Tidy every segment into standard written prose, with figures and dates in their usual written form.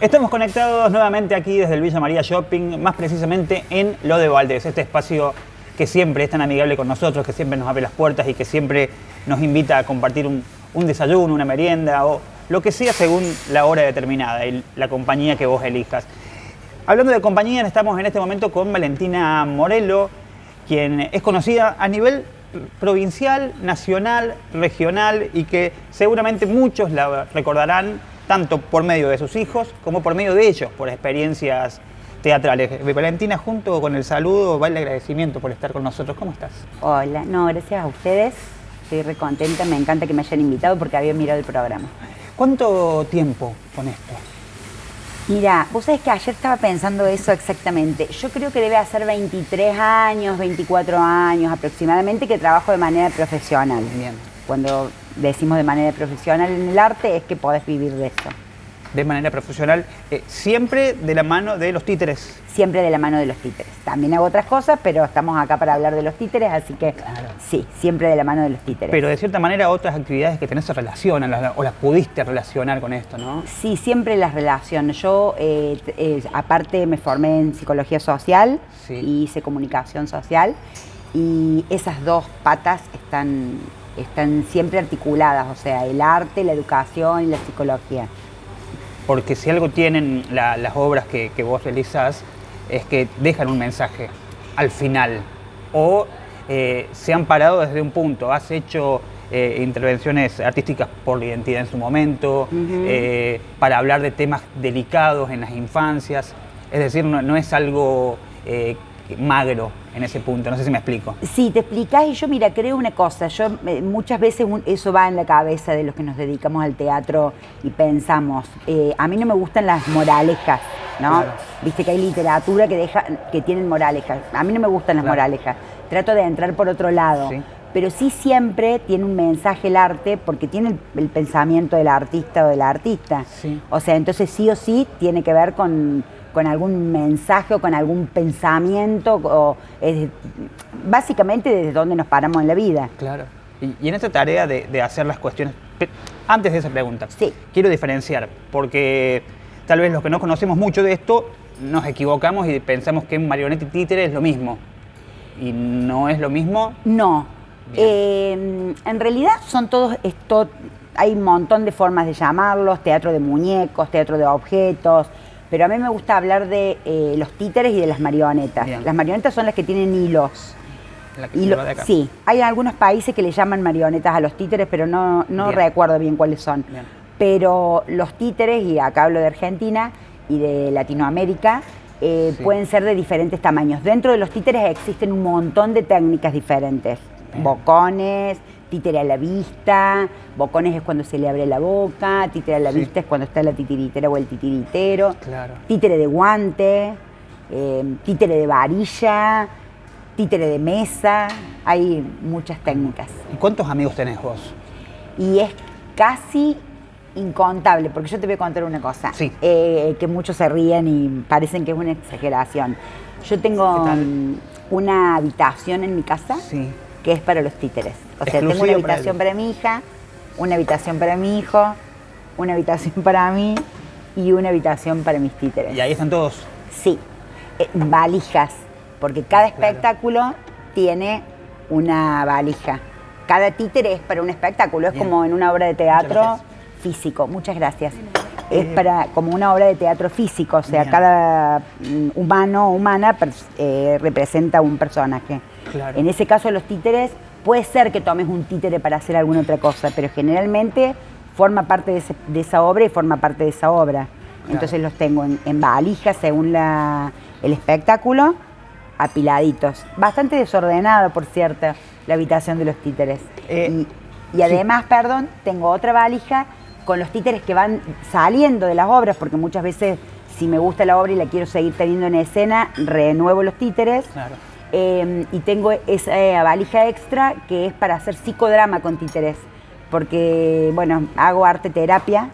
Estamos conectados nuevamente aquí desde el Villa María Shopping, más precisamente en Lo de Valdés, este espacio que siempre es tan amigable con nosotros, que siempre nos abre las puertas y que siempre nos invita a compartir un desayuno, una merienda o lo que sea según la hora determinada y la compañía que vos elijas. Hablando de compañía, estamos en este momento con Valentina Morelo, quien es conocida a nivel provincial, nacional, regional y que seguramente muchos la recordarán tanto por medio de sus hijos como por medio de ellos, por experiencias teatrales. Valentina, junto con el saludo, va el agradecimiento por estar con nosotros. ¿Cómo estás? Hola, no, gracias a ustedes. Estoy re contenta, me encanta que me hayan invitado porque había mirado el programa. ¿Cuánto tiempo con esto? Mira, vos sabés que ayer estaba pensando eso exactamente. Yo creo que debe hacer 23 años, 24 años aproximadamente que trabajo de manera profesional. Bien. Cuando decimos de manera profesional en el arte es que podés vivir de esto. De manera profesional, siempre de la mano de los títeres. Siempre de la mano de los títeres. También hago otras cosas, pero estamos acá para hablar de los títeres, así que Claro. sí, siempre de la mano de los títeres. Pero de cierta manera otras actividades que tenés se relacionan o las pudiste relacionar con esto, ¿no? Sí, siempre las relaciono. Yo, aparte, me formé en psicología social Sí. y hice comunicación social y esas dos patas están siempre articuladas, o sea, el arte, la educación y la psicología. Porque si algo tienen las obras que vos realizás es que dejan un mensaje al final o se han parado desde un punto. Has hecho intervenciones artísticas por la identidad en su momento, para hablar de temas delicados en las infancias. Es decir, no es algo magro en ese punto, no sé si me explico. Sí, te explicás y yo, mira, creo una cosa, muchas veces eso va en la cabeza de los que nos dedicamos al teatro y pensamos, a mí no me gustan las moralejas, ¿no? Claro. Viste que hay literatura que tienen moralejas, a mí no me gustan las Claro. moralejas, trato de entrar por otro lado, Sí. pero sí siempre tiene un mensaje el arte porque tiene el pensamiento del artista o de la artista, Sí. o sea, entonces sí o sí tiene que ver con algún mensaje o con algún pensamiento, o básicamente desde dónde nos paramos en la vida. Claro. Y en esta tarea de hacer las cuestiones, antes de esa pregunta, Sí. quiero diferenciar, porque tal vez los que no conocemos mucho de esto nos equivocamos y pensamos que marioneta y títere es lo mismo. ¿Y no es lo mismo? No. En realidad son todos esto, hay un montón de formas de llamarlos, teatro de muñecos, teatro de objetos, pero a mí me gusta hablar de los títeres y de las marionetas. Bien. Las marionetas son las que tienen hilos. La que se va de acá. Sí, hay algunos países que le llaman marionetas a los títeres, pero no Bien. recuerdo bien cuáles son. Bien. Pero los títeres, y acá hablo de Argentina y de Latinoamérica, Sí. pueden ser de diferentes tamaños. Dentro de los títeres existen un montón de técnicas diferentes. Bien. Bocones, títere a la vista, bocones es cuando se le abre la boca, títere a la Sí. vista es cuando está la titiritera o el titiritero, Claro. títere de guante, títere de varilla, títere de mesa, hay muchas técnicas. ¿Y cuántos amigos tenés vos? Y es casi incontable, porque yo te voy a contar una cosa, Sí. que muchos se ríen y parecen que es una exageración. Yo tengo ¿Qué tal? una habitación en mi casa Sí. que es para los títeres. O sea, tengo Exclusiva una para habitación ellos. para mi hija, una habitación para mi hijo, una habitación para mí y una habitación para mis títeres. Y ahí están todos. Sí, valijas, porque cada Claro. espectáculo tiene una valija. Cada títere es para un espectáculo, es Bien. como en una obra de Muchas teatro gracias. físico. Muchas gracias. Es para como una obra de teatro físico, o sea, Bien. cada humano o humana representa un personaje. Claro. En ese caso, los títeres, puede ser que tomes un títere para hacer alguna otra cosa, pero generalmente forma parte de esa obra y forma parte de esa obra. Claro. Entonces los tengo en valijas según el espectáculo, apiladitos. Bastante desordenado, por cierto, la habitación de los títeres. Y además, perdón, tengo otra valija con los títeres que van saliendo de las obras, porque muchas veces, si me gusta la obra y la quiero seguir teniendo en escena, renuevo los títeres. Claro. Y tengo esa valija extra que es para hacer psicodrama con títeres, porque, bueno, hago arte terapia.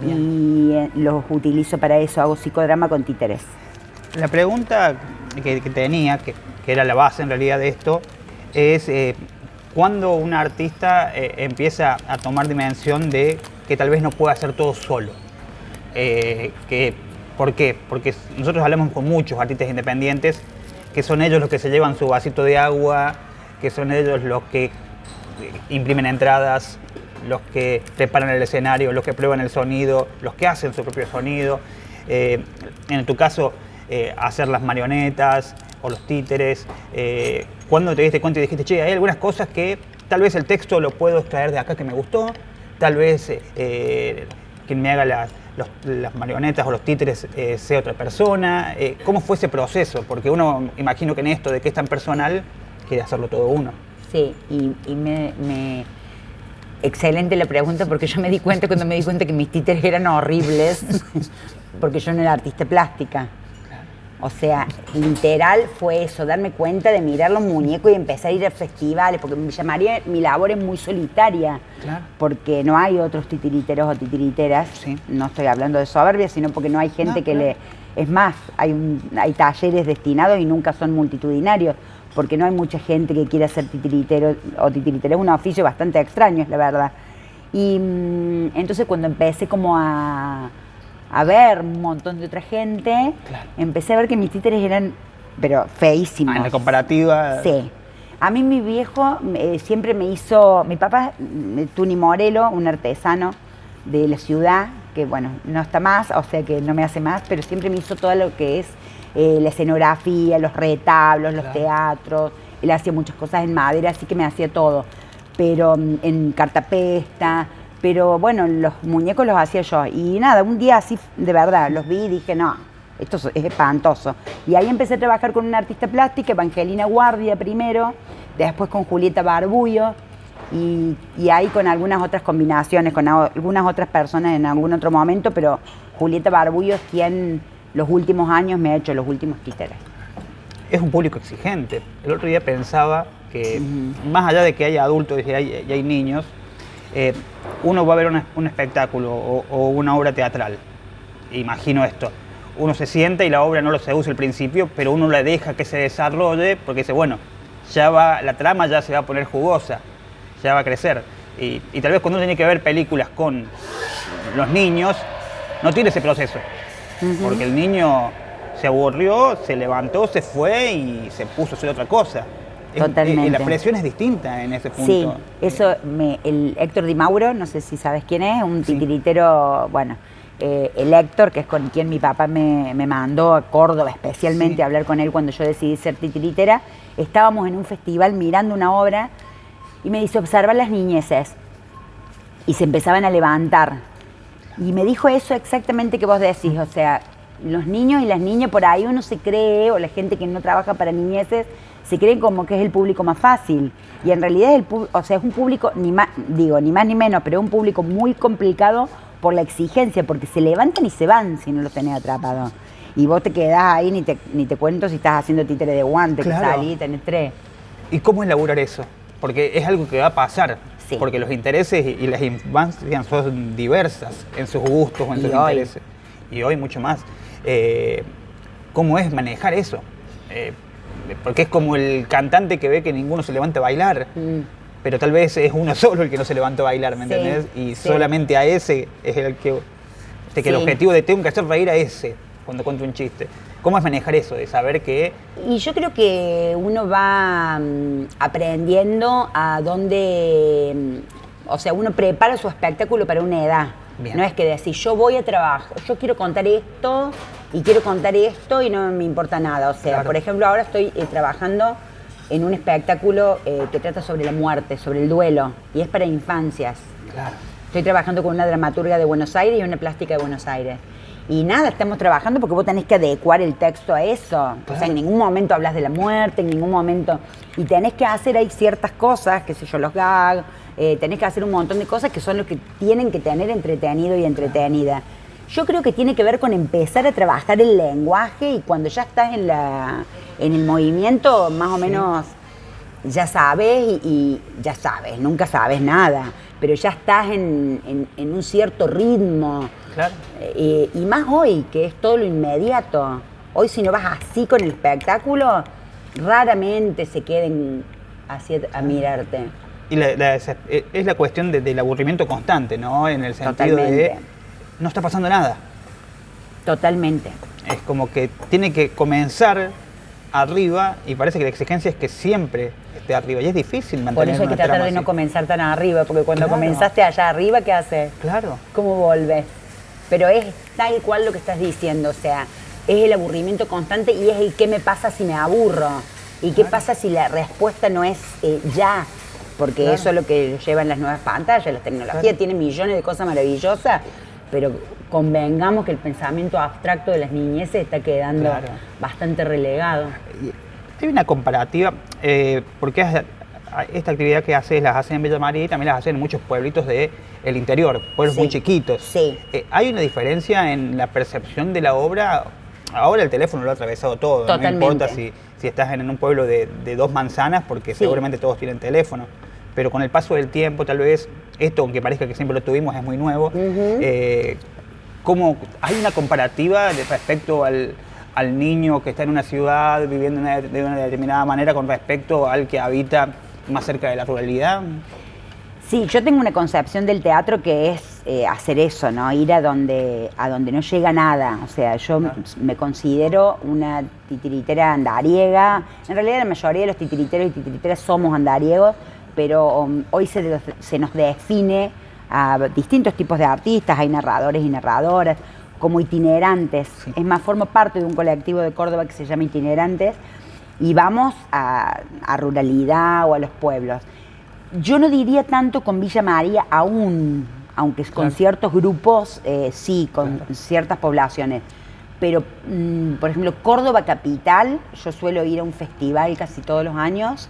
Bien. Y los utilizo para eso, hago psicodrama con títeres. La pregunta que tenía, que era la base en realidad de esto, es cuando un artista empieza a tomar dimensión de que tal vez no pueda hacer todo solo. Que ¿Por qué? Porque nosotros hablamos con muchos artistas independientes, que son ellos los que se llevan su vasito de agua, que son ellos los que imprimen entradas, los que preparan el escenario, los que prueban el sonido, los que hacen su propio sonido. En tu caso, hacer las marionetas o los títeres. ¿Cuándo te diste cuenta y dijiste, che, hay algunas cosas que tal vez el texto lo puedo extraer de acá que me gustó, tal vez quien me haga las marionetas o los títeres sea otra persona? ¿Cómo fue ese proceso? Porque uno, imagino que en esto de que es tan personal, quiere hacerlo todo uno. Sí, excelente la pregunta, porque yo me di cuenta cuando me di cuenta que mis títeres eran horribles, porque yo no era artista plástica. O sea, literal fue eso, darme cuenta de mirar los muñecos y empezar a ir a festivales, porque mi labor es muy solitaria, claro, porque no hay otros titiriteros o titiriteras, sí, no estoy hablando de soberbia, sino porque no hay gente que le... Es más, hay talleres destinados y nunca son multitudinarios, porque no hay mucha gente que quiera ser titiritero o titiritera. Es un oficio bastante extraño, es la verdad. Y entonces cuando empecé como a ver un montón de otra gente, claro, empecé a ver que mis títeres eran, pero feísimos. En la comparativa... Sí. A mí mi viejo siempre me hizo... Mi papá, Tuni Morelo, un artesano de la ciudad, que bueno, no está más, o sea que no me hace más, pero siempre me hizo todo lo que es la escenografía, los retablos, claro, los teatros. Él hacía muchas cosas en madera, así que me hacía todo. Pero en cartapesta, pero bueno, los muñecos los hacía yo. Y nada, un día así, de verdad, los vi y dije, no, esto es espantoso. Y ahí empecé a trabajar con una artista plástica, Evangelina Guardia primero, después con Julieta Barbullo, y ahí con algunas otras combinaciones, con algunas otras personas en algún otro momento, pero Julieta Barbullo es quien los últimos años me ha hecho los últimos títeres. Es un público exigente. El otro día pensaba que, más allá de que haya adultos y hay niños, uno va a ver un espectáculo o una obra teatral. Imagino esto. Uno se sienta y la obra no lo seduce al principio, pero uno la deja que se desarrolle porque dice, bueno, la trama ya se va a poner jugosa, ya va a crecer. Y tal vez cuando uno tiene que ver películas con los niños, no tiene ese proceso. Porque el niño se aburrió, se levantó, se fue y se puso a hacer otra cosa. Totalmente. La presión es distinta en ese punto. Sí, eso, el Héctor Di Mauro, no sé si sabes quién es, un titiritero, bueno, el Héctor, que es con quien mi papá me mandó a Córdoba especialmente a hablar con él cuando yo decidí ser titiritera. Estábamos en un festival mirando una obra y me dice, observa las niñeces. Y se empezaban a levantar. Y me dijo eso exactamente que vos decís, o sea, los niños y las niñas por ahí uno se cree, o la gente que no trabaja para niñeces, se cree como que es el público más fácil. Y en realidad es un público, ni más ni menos, pero es un público muy complicado por la exigencia, porque se levantan y se van si no los tenés atrapados. Y vos te quedás ahí, ni te cuento si estás haciendo títere de guante, claro, que salís y tenés 3. ¿Y cómo es laburar eso? Porque es algo que va a pasar. Sí. Porque los intereses y las infancias son diversas en sus gustos o en sus intereses. Y hoy mucho más. ¿Cómo es manejar eso? Porque es como el cantante que ve que ninguno se levanta a bailar, pero tal vez es uno solo el que no se levanta a bailar, ¿me entendés? Y solamente a ese es el que el objetivo de tengo que hacer reír a ese cuando cuento un chiste. ¿Cómo es manejar eso, de saber que...? Y yo creo que uno va aprendiendo a dónde... o sea, uno prepara su espectáculo para una edad. Bien. No es que decir, yo voy a trabajar, yo quiero contar esto y no me importa nada. O sea, claro, por ejemplo, ahora estoy trabajando en un espectáculo que trata sobre la muerte, sobre el duelo, y es para infancias. Claro. Estoy trabajando con una dramaturga de Buenos Aires y una plástica de Buenos Aires. Y nada, estamos trabajando porque vos tenés que adecuar el texto a eso. Claro. O sea, en ningún momento hablas de la muerte, en ningún momento... Y tenés que hacer ahí ciertas cosas, qué sé yo, los gags, tenés que hacer un montón de cosas que son los que tienen que tener entretenido y entretenida. Yo creo que tiene que ver con empezar a trabajar el lenguaje y cuando ya estás en el movimiento, más o menos ya sabes y ya sabes, nunca sabes nada, pero ya estás en un cierto ritmo. Claro. Y más hoy, que es todo lo inmediato. Hoy si no vas así con el espectáculo, raramente se queden así a mirarte. Y es la cuestión del aburrimiento constante, ¿no? En el sentido de no está pasando nada. Totalmente. Es como que tiene que comenzar arriba y parece que la exigencia es que siempre esté arriba y es difícil mantener. Por eso hay que una tratar trama de no así. comenzar tan arriba, porque cuando Claro. comenzaste allá arriba, ¿qué haces? Claro. ¿Cómo volves? Pero es tal cual lo que estás diciendo, o sea, es el aburrimiento constante y es el qué me pasa si me aburro y qué pasa si la respuesta no es ya, porque Claro. eso es lo que llevan las nuevas pantallas, la tecnología Claro. tiene millones de cosas maravillosas, pero convengamos que el pensamiento abstracto de las niñeces está quedando Claro. bastante relegado. Hay una comparativa, porque esta actividad que haces las hacen en Villa María y también las hacen en muchos pueblitos del interior, pueblos Sí. muy chiquitos. Sí. ¿Hay una diferencia en la percepción de la obra? Ahora el teléfono lo ha atravesado todo, Totalmente. no importa si estás en un pueblo de 2 manzanas, porque Sí. seguramente todos tienen teléfono. Pero con el paso del tiempo, tal vez, esto, aunque parezca que siempre lo tuvimos, es muy nuevo. ¿Cómo hay una comparativa respecto al niño que está en una ciudad viviendo de una determinada manera con respecto al que habita más cerca de la ruralidad? Sí, yo tengo una concepción del teatro que es hacer eso, ¿no? Ir a donde no llega nada. O sea, yo me considero una titiritera andariega. En realidad la mayoría de los titiriteros y titiriteras somos andariegos, pero hoy se nos define a distintos tipos de artistas, hay narradores y narradoras, como itinerantes. Sí. Es más, formo parte de un colectivo de Córdoba que se llama Itinerantes y vamos a ruralidad o a los pueblos. Yo no diría tanto con Villa María aún, aunque con Claro. ciertos grupos, sí, con Claro. ciertas poblaciones. Pero, por ejemplo, Córdoba Capital, yo suelo ir a un festival casi todos los años,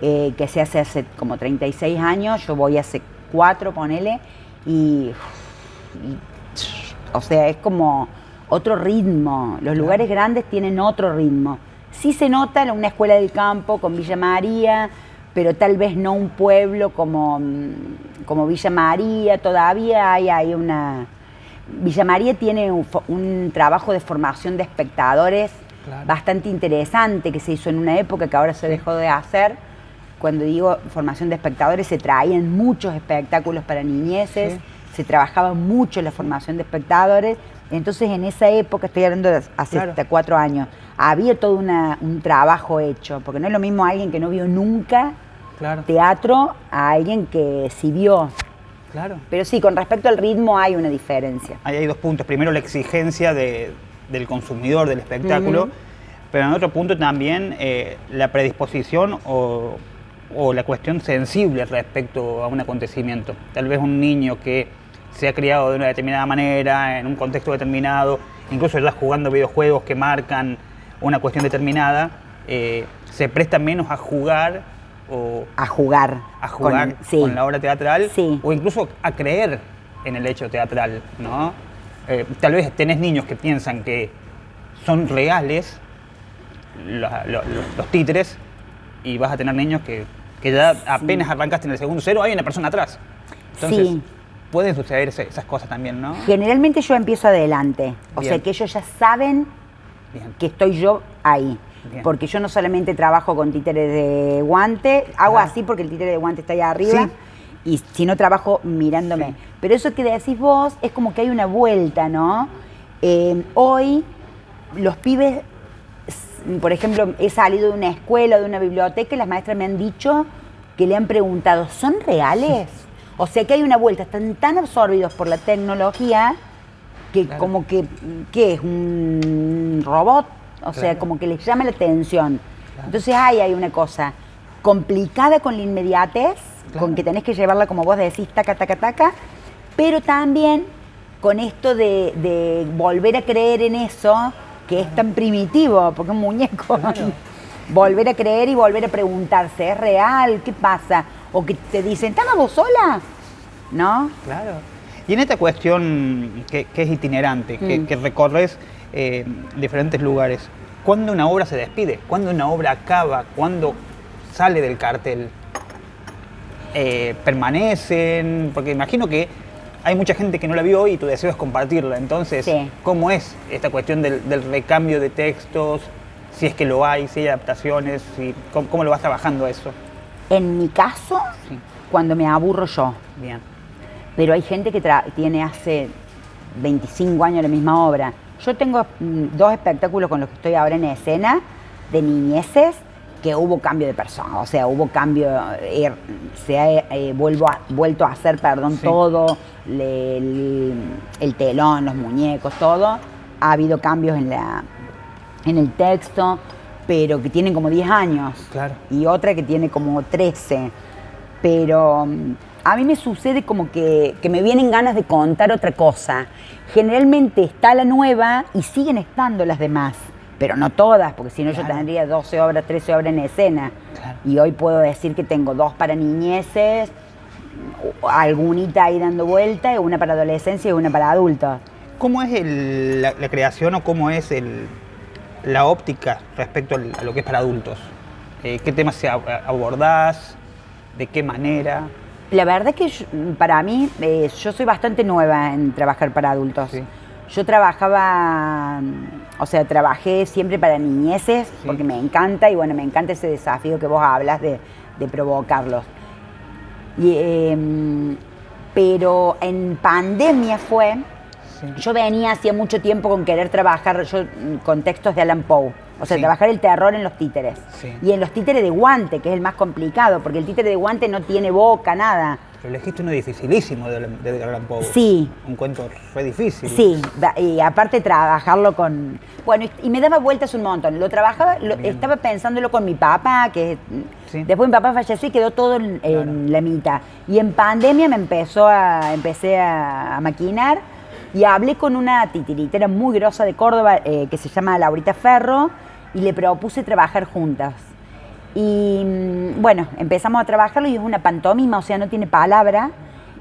que se hace como 36 años, yo voy hace 4, ponele, o sea, es como otro ritmo. Los lugares grandes tienen otro ritmo. Sí se nota en una escuela del campo con Villa María, pero tal vez no un pueblo como Villa María. Todavía hay una... Villa María tiene un trabajo de formación de espectadores Claro. bastante interesante que se hizo en una época que ahora se dejó de hacer. Cuando digo formación de espectadores, se traían muchos espectáculos para niñeces, Sí. se trabajaba mucho la formación de espectadores. Entonces, en esa época, estoy hablando de hace Claro. hasta 4 años, había todo un trabajo hecho, porque no es lo mismo alguien que no vio nunca Claro. teatro a alguien que sí vio. Claro. Pero sí, con respecto al ritmo hay una diferencia. Ahí hay 2 puntos. Primero, la exigencia del consumidor del espectáculo, Ujú. pero en otro punto también la predisposición o la cuestión sensible respecto a un acontecimiento. Tal vez un niño que se ha criado de una determinada manera, en un contexto determinado, incluso ya jugando videojuegos que marcan una cuestión determinada, se presta menos a jugar o A jugar. Sí. con la obra teatral, Sí. o incluso a creer en el hecho teatral, ¿no? Tal vez tenés niños que piensan que son reales los títeres y vas a tener niños que ya apenas arrancaste en el segundo cero, hay una persona atrás. Entonces, Sí. pueden suceder esas cosas también, ¿no? Generalmente yo empiezo adelante. O Bien. sea que ellos ya saben Bien. que estoy yo ahí. Bien. Porque yo no solamente trabajo con títeres de guante, hago Claro. así porque el títere de guante está allá arriba, Sí. y si no trabajo mirándome. Sí. Pero eso que decís vos es como que hay una vuelta, ¿no? Hoy los pibes, por ejemplo, he salido de una escuela, de una biblioteca, y las maestras me han dicho que le han preguntado, ¿son reales? O sea que hay una vuelta, están tan absorbidos por la tecnología que Claro. como que, ¿qué es? ¿Un robot? O sea, Claro. como que les llama la atención. Claro. Entonces hay una cosa complicada con la inmediatez, Claro. con que tenés que llevarla como vos decís, taca, taca, taca, pero también con esto de volver a creer en eso, que es tan primitivo, porque es un muñeco. Claro. Volver a creer y volver a preguntarse, ¿es real? ¿Qué pasa? O que te dicen, ¿estás vos sola? ¿No? Claro. Y en esta cuestión que es itinerante, que recorres diferentes lugares, ¿cuándo una obra se despide? ¿Cuándo una obra acaba? ¿Cuándo sale del cartel? ¿Permanecen? Porque imagino que hay mucha gente que no la vio y tu deseo es compartirla. Entonces, Sí. ¿cómo es esta cuestión del recambio de textos? Si es que lo hay, si hay adaptaciones, ¿cómo lo vas trabajando eso? En mi caso, Sí. cuando me aburro yo. Bien. Pero hay gente que tiene hace 25 años la misma obra. Yo tengo 2 espectáculos con los que estoy ahora en escena, de niñeces, que hubo cambio de persona, o sea, hubo cambio, se ha vuelto a hacer, perdón, sí, todo, el telón, los muñecos, todo. Ha habido cambios en el texto, pero que tienen como 10 años. Claro. Y otra que tiene como 13. Pero a mí me sucede como que me vienen ganas de contar otra cosa. Generalmente está la nueva y siguen estando las demás. Pero no todas, porque si no yo tendría 12 obras, 13 obras en escena. Claro. Y hoy puedo decir que tengo 2 para niñeces, algunita ahí dando vuelta, y una para adolescencia y una para adultos. ¿Cómo es la creación o cómo es la óptica respecto a lo que es para adultos? ¿Qué temas abordás? ¿De qué manera? La verdad que para mí, yo soy bastante nueva en trabajar para adultos. Sí. Yo trabajaba, o sea, trabajé siempre para niñeces, sí, porque me encanta, y bueno, me encanta ese desafío que vos hablas de provocarlos. Pero en pandemia fue, sí, yo venía hacía mucho tiempo con querer trabajar con textos de Allan Poe. O sea, sí, trabajar el terror en los títeres. Sí. Y en los títeres de guante, que es el más complicado, porque el títere de guante no tiene boca, nada. Pero elegiste uno dificilísimo de Allan Poe. Sí. Un cuento re difícil. Sí, y aparte trabajarlo con... Bueno, y me daba vueltas un montón. Lo trabajaba, estaba pensándolo con mi papá, que sí, después mi papá falleció y quedó todo en la mitad. Y en pandemia empecé a maquinar, y hablé con una titiritera muy grosa de Córdoba, que se llama Laurita Ferro, y le propuse trabajar juntas. Y bueno, empezamos a trabajarlo, y es una pantomima, o sea, no tiene palabra,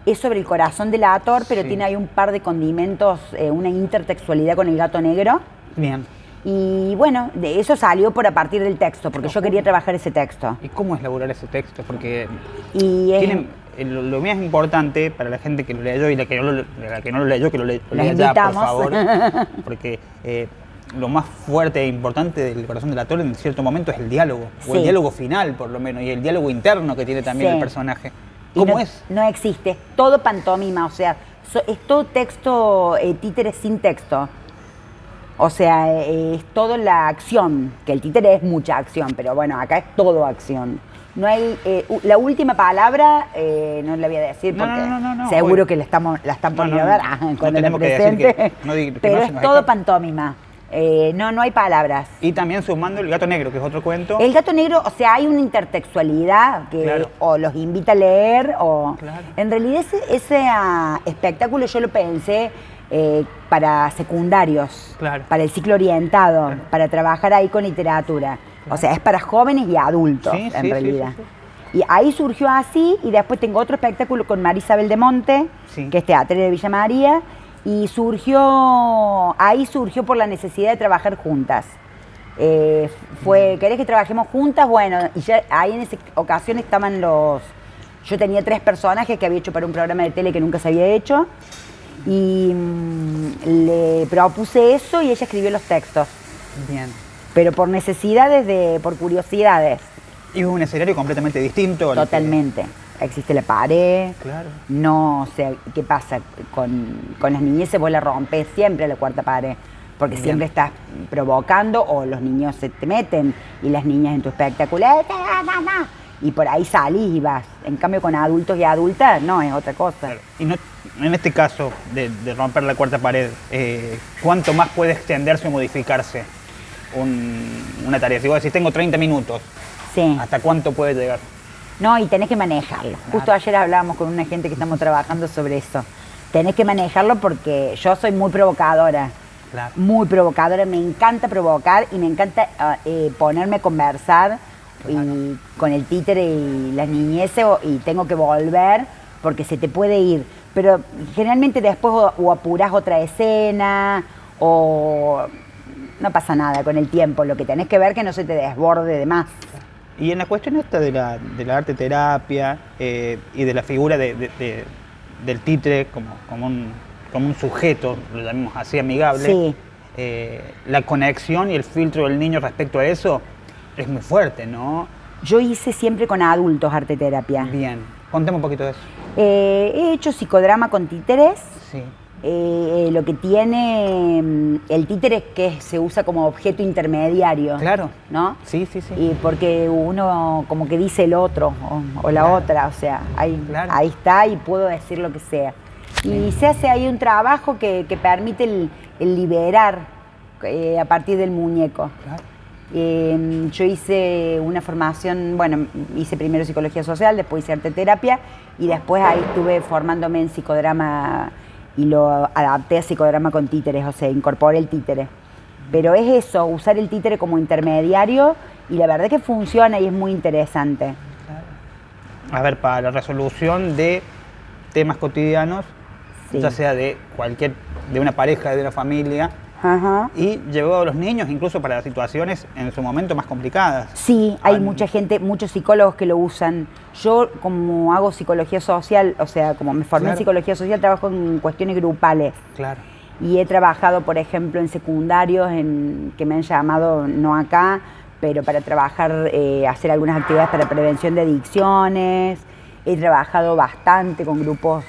es sobre el corazón del actor, pero sí, tiene ahí un par de condimentos, una intertextualidad con el gato negro. Bien. Y bueno, de eso salió a partir del texto, porque yo quería trabajar ese texto. ¿Y cómo es elaborar ese texto? Porque lo más importante para la gente que lo leyó y la que no lo leyó, que lo lea ya, por favor. Porque lo más fuerte e importante del corazón del actor en cierto momento es el diálogo, sí, o el diálogo final por lo menos, y el diálogo interno que tiene también, sí, el personaje. ¿Cómo es? No existe, es todo pantomima, o sea, es todo texto, títere sin texto. O sea, es todo la acción, que el títere es mucha acción, pero bueno, acá es todo acción. No hay, la última palabra, no la voy a decir porque seguro que la están poniendo a ver cuando la presente, pero es todo pantomima. No hay palabras. Y también sumando El Gato Negro, que es otro cuento. El Gato Negro, o sea, hay una intertextualidad que claro, o los invita a leer, o... Claro. En realidad ese espectáculo yo lo pensé para secundarios, claro, para el ciclo orientado, claro, para trabajar ahí con literatura. Claro. O sea, es para jóvenes y adultos, sí, en realidad. Sí. Y ahí surgió así, y después tengo otro espectáculo con María Isabel de Monte, sí, que es Teatro de Villa María, y ahí surgió por la necesidad de trabajar juntas. ¿Querés que trabajemos juntas? Bueno, y ya ahí en esa ocasión estaban yo tenía 3 personajes que había hecho para un programa de tele que nunca se había hecho, y le propuse eso y ella escribió los textos. Bien. Pero por necesidades, por curiosidades. Y es un escenario completamente distinto. Totalmente. Existe la pared. Claro. No, o sea, ¿qué pasa? Con las niñeces vos la rompes siempre la cuarta pared, porque bien, siempre estás provocando, o los niños se te meten, y las niñas en tu espectáculo, y por ahí salís y vas. En cambio, con adultos y adultas, no, es otra cosa. Claro. Y no, en este caso de romper la cuarta pared, ¿cuánto más puede extenderse o modificarse una tarea? Si vos decís, tengo 30 minutos, sí, ¿hasta cuánto puede llegar? No, y tenés que manejarlo. Claro. Justo ayer hablábamos con una gente que estamos trabajando sobre eso. Tenés que manejarlo porque yo soy muy provocadora. Claro. Muy provocadora, me encanta provocar y me encanta ponerme a conversar, claro, y con el títere y las niñeces, y tengo que volver porque se te puede ir. Pero generalmente después o apurás otra escena, o no pasa nada con el tiempo. Lo que tenés que ver es que no se te desborde de más. Y en la cuestión esta de la arte terapia y de la figura del títere como un sujeto, lo llamamos así, amigable, sí, la conexión y el filtro del niño respecto a eso es muy fuerte, ¿no? Yo hice siempre con adultos arte terapia. Bien, contemos un poquito de eso. He hecho psicodrama con títeres, sí, lo que tiene el títere es que se usa como objeto intermediario. Claro. ¿No? Sí, sí, sí. Y porque uno como que dice el otro o la otra, o sea, ahí está y puedo decir lo que sea. Y se hace ahí un trabajo que permite el liberar a partir del muñeco. Claro. Yo hice una formación, bueno, hice primero psicología social, después hice arte terapia y después ahí estuve formándome en psicodrama y lo adapté a psicodrama con títeres, o sea, incorporé el títere. Pero es eso, usar el títere como intermediario y la verdad que funciona y es muy interesante. A ver, para la resolución de temas cotidianos, ya sea de una pareja, de una familia, y llevado a los niños incluso para situaciones en su momento más complicadas. Sí, hay mucha gente, muchos psicólogos que lo usan. Yo, como hago psicología social, o sea, como me formé en psicología social, trabajo en cuestiones grupales. Claro. Y he trabajado, por ejemplo, en secundarios que me han llamado, no acá, pero para trabajar, hacer algunas actividades para prevención de adicciones. He trabajado bastante con grupos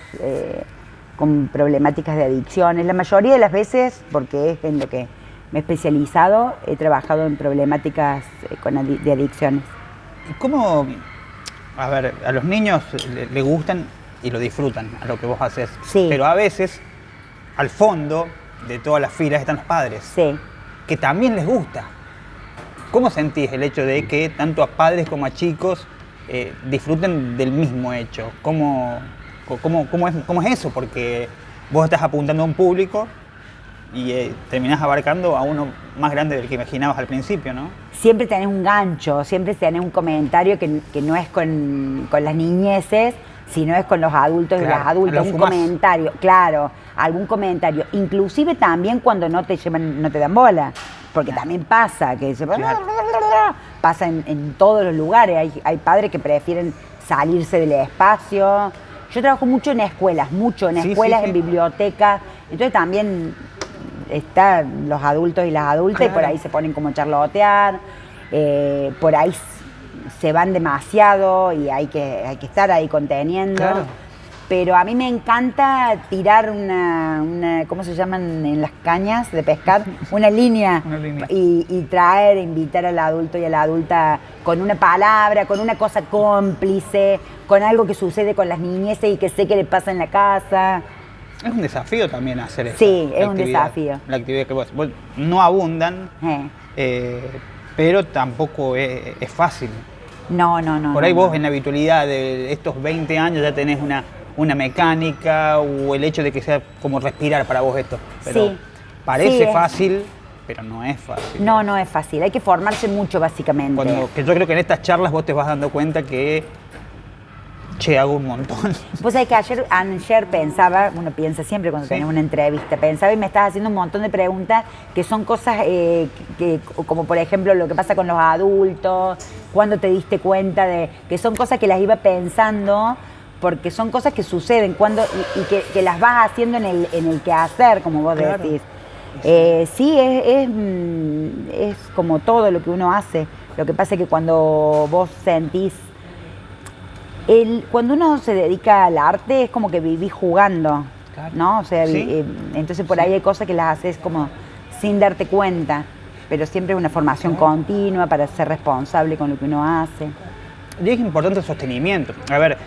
con problemáticas de adicciones. La mayoría de las veces, porque es en lo que me he especializado, he trabajado en problemáticas de adicciones. ¿Y cómo, a ver, a los niños le gustan y lo disfrutan a lo que vos haces? Sí. Pero a veces, al fondo de todas las filas están los padres, sí, que también les gusta. ¿Cómo sentís el hecho de que tanto a padres como a chicos disfruten del mismo hecho? ¿Cómo es eso? Porque vos estás apuntando a un público y terminás abarcando a uno más grande del que imaginabas al principio, ¿no? Siempre tenés un gancho, siempre tenés un comentario que no es con las niñeces, sino es con los adultos y las adultas. Un comentario, claro, algún comentario. Inclusive también cuando no te dan bola, porque también pasa, que pasa en todos los lugares. Hay padres que prefieren salirse del espacio. Yo trabajo mucho en escuelas, en bibliotecas, entonces también están los adultos y las adultas y por ahí se ponen como a charlotear, por ahí se van demasiado y hay que estar ahí conteniendo. Claro. Pero a mí me encanta tirar una ¿cómo se llaman en las cañas de pescar? Una línea. Y invitar al adulto y a la adulta con una palabra, con una cosa cómplice, con algo que sucede con las niñeces y que sé que le pasa en la casa. Es un desafío también hacer eso. Sí, es un desafío. La actividad que vos no abundan, pero tampoco es fácil. No. Por ahí vos en la habitualidad de estos 20 años ya tenés una mecánica o el hecho de que sea como respirar para vos esto. Pero parece fácil, pero no es fácil. No es fácil. Hay que formarse mucho, básicamente. Que yo creo que en estas charlas vos te vas dando cuenta que hago un montón. Pues hay que ayer pensaba, uno piensa siempre cuando tenés una entrevista, pensaba y me estás haciendo un montón de preguntas que son cosas como por ejemplo lo que pasa con los adultos, cuando te diste cuenta de que son cosas que las iba pensando porque son cosas que suceden y que las vas haciendo en el quehacer, como vos decís. Sí, es como todo lo que uno hace. Lo que pasa es que cuando vos sentís cuando uno se dedica al arte es como que vivís jugando, ¿no? O sea, entonces por ahí hay cosas que las haces como sin darte cuenta, pero siempre es una formación continua para ser responsable con lo que uno hace. Y es importante el sostenimiento. A ver,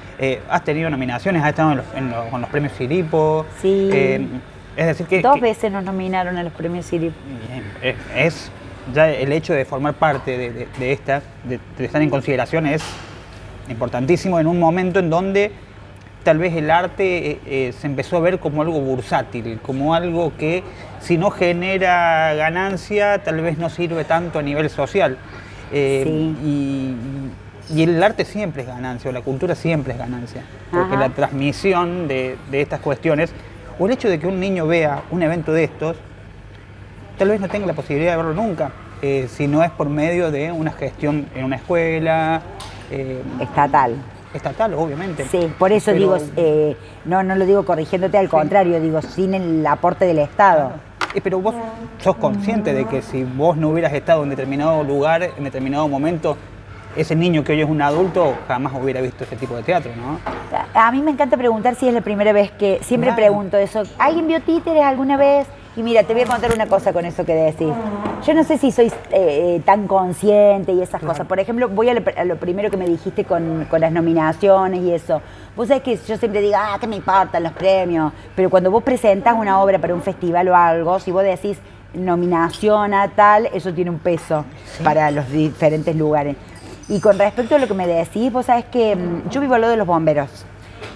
has tenido nominaciones, has estado con los premios Siripo. Sí. Es decir que... 2 veces nos nominaron a los premios Siripo. Bien, es ya el hecho de formar parte de estar en consideración es importantísimo en un momento en donde tal vez el arte se empezó a ver como algo bursátil, como algo que si no genera ganancia tal vez no sirve tanto a nivel social. Y el arte siempre es ganancia, o la cultura siempre es ganancia, porque la transmisión de estas cuestiones, o el hecho de que un niño vea un evento de estos, tal vez no tenga la posibilidad de verlo nunca, si no es por medio de una gestión en una escuela, estatal, obviamente. Sí, por eso digo, no lo digo corrigiéndote, al contrario, digo, sin el aporte del Estado. Pero vos sos consciente de que si vos no hubieras estado en determinado lugar, en determinado momento, ese niño que hoy es un adulto jamás hubiera visto ese tipo de teatro, ¿no? A mí me encanta preguntar si es la primera vez que... Siempre pregunto eso. ¿Alguien vio títeres alguna vez? Y mira, te voy a contar una cosa con eso que decís. Yo no sé si soy tan consciente y esas cosas. Por ejemplo, voy a lo primero que me dijiste con las nominaciones y eso. Vos sabés que yo siempre digo, ¿qué me importan los premios? Pero cuando vos presentás una obra para un festival o algo, si vos decís nominación a tal, eso tiene un peso para los diferentes lugares. Y con respecto a lo que me decís, vos sabés que yo vivo al lado de los bomberos.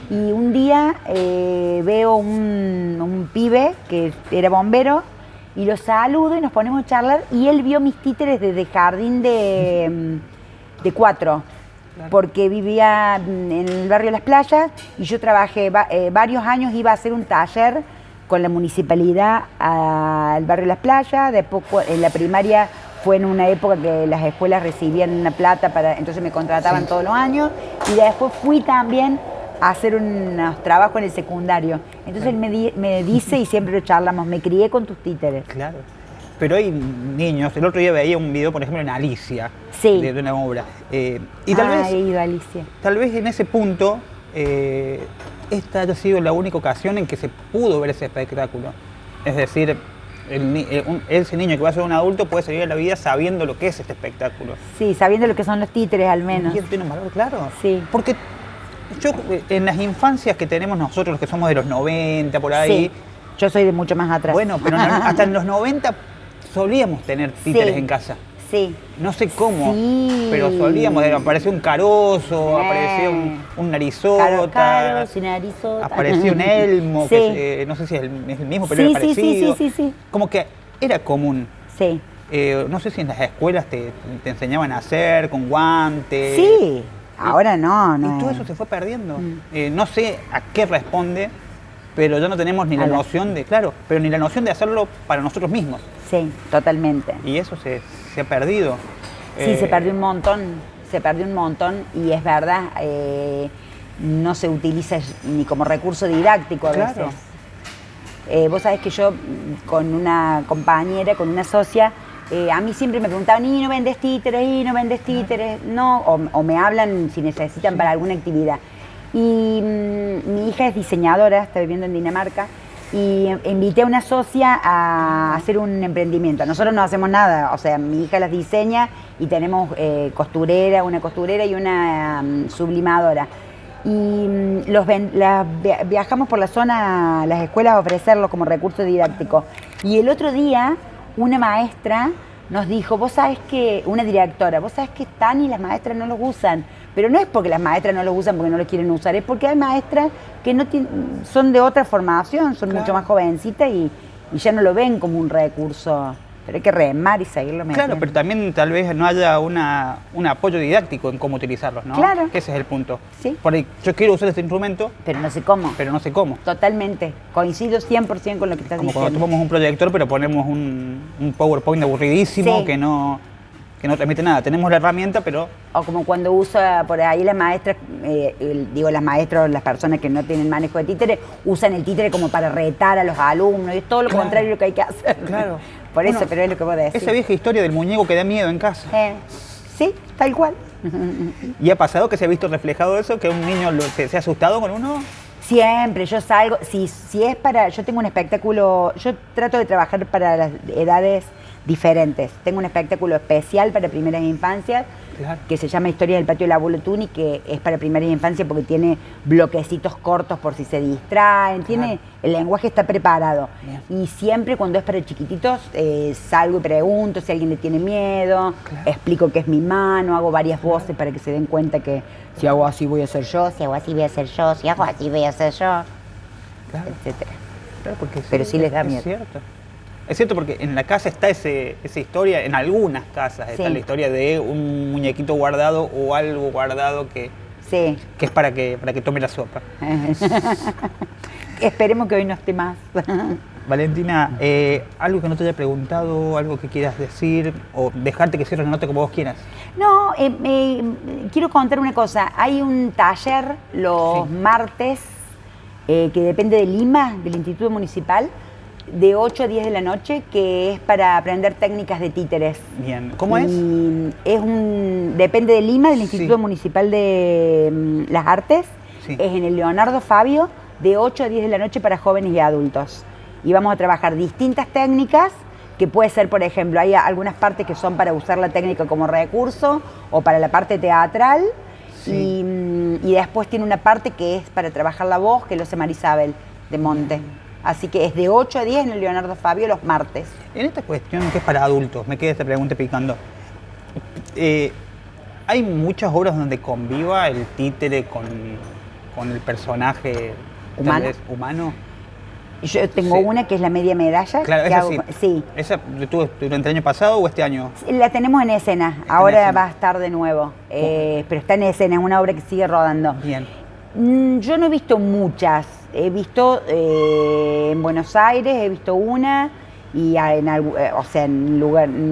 Y un día veo un pibe que era bombero y lo saludo y nos ponemos a charlar y él vio mis títeres desde jardín de 4, porque vivía en el barrio de Las Playas y yo trabajé varios años, iba a hacer un taller con la municipalidad al barrio de Las Playas, después en la primaria fue en una época que las escuelas recibían una plata, entonces me contrataban todos los años y después fui también a hacer unos trabajos en el secundario. Entonces él me dice, y siempre lo charlamos, me crié con tus títeres. Claro. Pero hay niños, el otro día veía un video, por ejemplo, en Alicia, de una obra. Y tal vez en ese punto, esta haya sido la única ocasión en que se pudo ver ese espectáculo. Es decir, ese niño que va a ser un adulto puede salir a la vida sabiendo lo que es este espectáculo. Sí, sabiendo lo que son los títeres al menos. Y eso tiene un valor, claro. Sí. Porque yo, en las infancias que tenemos nosotros, los que somos de los 90, por ahí... Sí, yo soy de mucho más atrás. Bueno, pero hasta en los 90 solíamos tener títeres en casa. Sí. No sé cómo, pero solíamos. Apareció un carozo, apareció un narizota. Caros y narizota. Apareció un elmo, que no sé si es el mismo, pero era parecido. Sí. Como que era común. Sí. No sé si en las escuelas te enseñaban a hacer con guantes. Sí. Ahora no. Y todo eso se fue perdiendo. No sé a qué responde, pero ya no tenemos ni la noción de, pero ni la noción de hacerlo para nosotros mismos. Sí, totalmente. Y eso se ha perdido. Sí, se perdió un montón y es verdad, no se utiliza ni como recurso didáctico a veces. Vos sabés que yo con una compañera, con una socia, a mí siempre me preguntaban, ¿y no vendes títeres? No, o me hablan si necesitan para alguna actividad. Y mi hija es diseñadora, está viviendo en Dinamarca, y invité a una socia a hacer un emprendimiento. Nosotros no hacemos nada, o sea, mi hija las diseña y tenemos una costurera y una sublimadora. Y viajamos por la zona a las escuelas a ofrecerlo como recurso didáctico. Y el otro día una maestra nos dijo, una directora, vos sabés que están y las maestras no los usan. Pero no es porque las maestras no los usan porque no los quieren usar, es porque hay maestras que son de otra formación, son mucho más jovencitas y ya no lo ven como un recurso. Pero hay que remar y seguirlo metiendo. Claro, pero también tal vez no haya un apoyo didáctico en cómo utilizarlos, ¿no? Claro. Que ese es el punto. Sí. Por ahí, yo quiero usar este instrumento. Pero no sé cómo. Totalmente. Coincido 100% con lo que estás diciendo. Como cuando tomamos un proyector, pero ponemos un PowerPoint aburridísimo que no transmite nada. Tenemos la herramienta, pero... O como cuando usa por ahí las maestras, las maestras, las personas que no tienen manejo de títere, usan el títere como para retar a los alumnos. Y es todo lo contrario de lo que hay que hacer. Claro. Por eso, pero es lo que vos decís. Esa vieja historia del muñeco que da miedo en casa. Sí, tal cual. ¿Y ha pasado que se ha visto reflejado eso? ¿Que un niño se ha asustado con uno? Siempre, yo salgo, si es yo tengo un espectáculo, yo trato de trabajar para las edades diferentes. Tengo un espectáculo especial para primeras infancias, que se llama Historia del Patio del Abuelo Tuni, que es para primeras infancias porque tiene bloquecitos cortos por si se distraen, el lenguaje está preparado. Bien. Y siempre cuando es para chiquititos, salgo y pregunto si alguien le tiene miedo, explico qué es mi mano, hago varias voces para que se den cuenta que si hago así voy a ser yo, si hago así voy a ser yo, si hago así voy a ser yo, etcétera. Claro, porque pero sí les da miedo. Es cierto porque en la casa está esa historia, en algunas casas está la historia de un muñequito guardado o algo guardado que es para que tome la sopa. Esperemos que hoy no esté más. Valentina, algo que no te haya preguntado, algo que quieras decir o dejarte que cierres la nota como vos quieras. No, quiero contar una cosa. Hay un taller los martes que depende de Lima, del Instituto Municipal, de 8 a 10 de la noche, que es para aprender técnicas de títeres. Bien. ¿Cómo es? Depende de Lima, del Instituto Municipal de las Artes. Sí. Es en el Leonardo Fabio, de 8 a 10 de la noche para jóvenes y adultos. Y vamos a trabajar distintas técnicas, que puede ser, por ejemplo, hay algunas partes que son para usar la técnica como recurso o para la parte teatral. Sí. Y después tiene una parte que es para trabajar la voz, que lo hace Marisabel de Monte. Así que es de 8 a 10 en el Leonardo Fabio los martes. En esta cuestión que es para adultos, me queda esta pregunta picando. ¿Hay muchas obras donde conviva el títere con el personaje humano? Yo tengo una que es la media medalla. Claro, que esa hago, sí. Sí. ¿Esa tuvo durante el año pasado o este año? La tenemos en escena. Ahora va a estar de nuevo. Pero está en escena, es una obra que sigue rodando. Bien. Yo no he visto muchas. He visto en Buenos Aires, he visto una, y en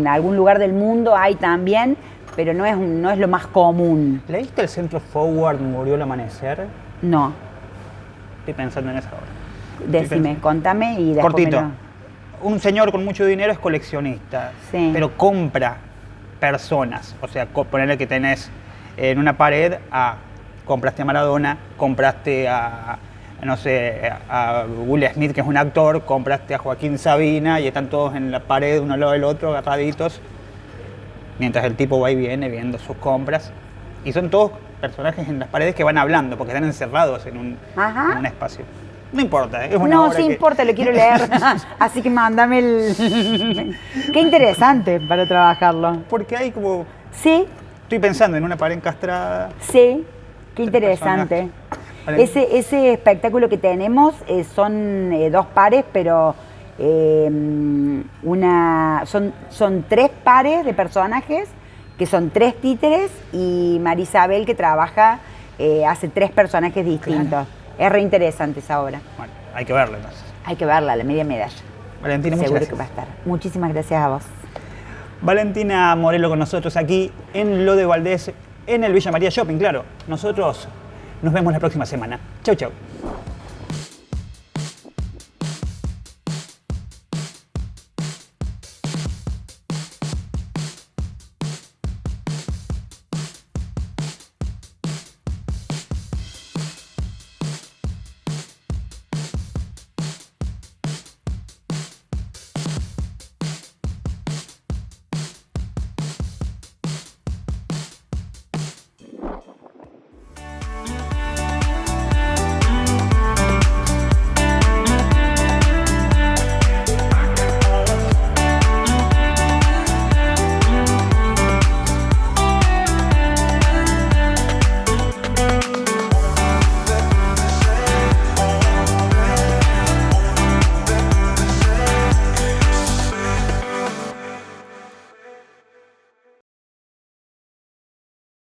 algún lugar del mundo hay también, pero no es lo más común. ¿Leíste el Centro Forward Murió al Amanecer? No. Estoy pensando en esa obra. Decime, contame y después. Cortito. Un señor con mucho dinero es coleccionista, sí, pero compra personas. O sea, ponerle que tenés en una pared compraste a Maradona, compraste a Will Smith, que es un actor, compraste a Joaquín Sabina y están todos en la pared uno al lado del otro, agarraditos, mientras el tipo va y viene viendo sus compras. Y son todos personajes en las paredes que van hablando, porque están encerrados en un espacio. No importa, es una obra importa, lo quiero leer. Así que mándame el... Qué interesante para trabajarlo. Porque hay como... Sí. Estoy pensando en una pared encastrada. Sí, qué interesante. Ese espectáculo que tenemos son 2 pares, pero son 3 pares de personajes, que son 3 títeres, y Marisabel, que trabaja, hace 3 personajes distintos. Claro. Es re interesante esa obra. Bueno, hay que verla entonces. Hay que verla, la media medalla. Valentina, muchas gracias. Seguro que va a estar. Muchísimas gracias a vos. Valentina Morelo con nosotros aquí en Lo de Valdés, en el Villa María Shopping, claro. Nosotros nos vemos la próxima semana. Chau, chau.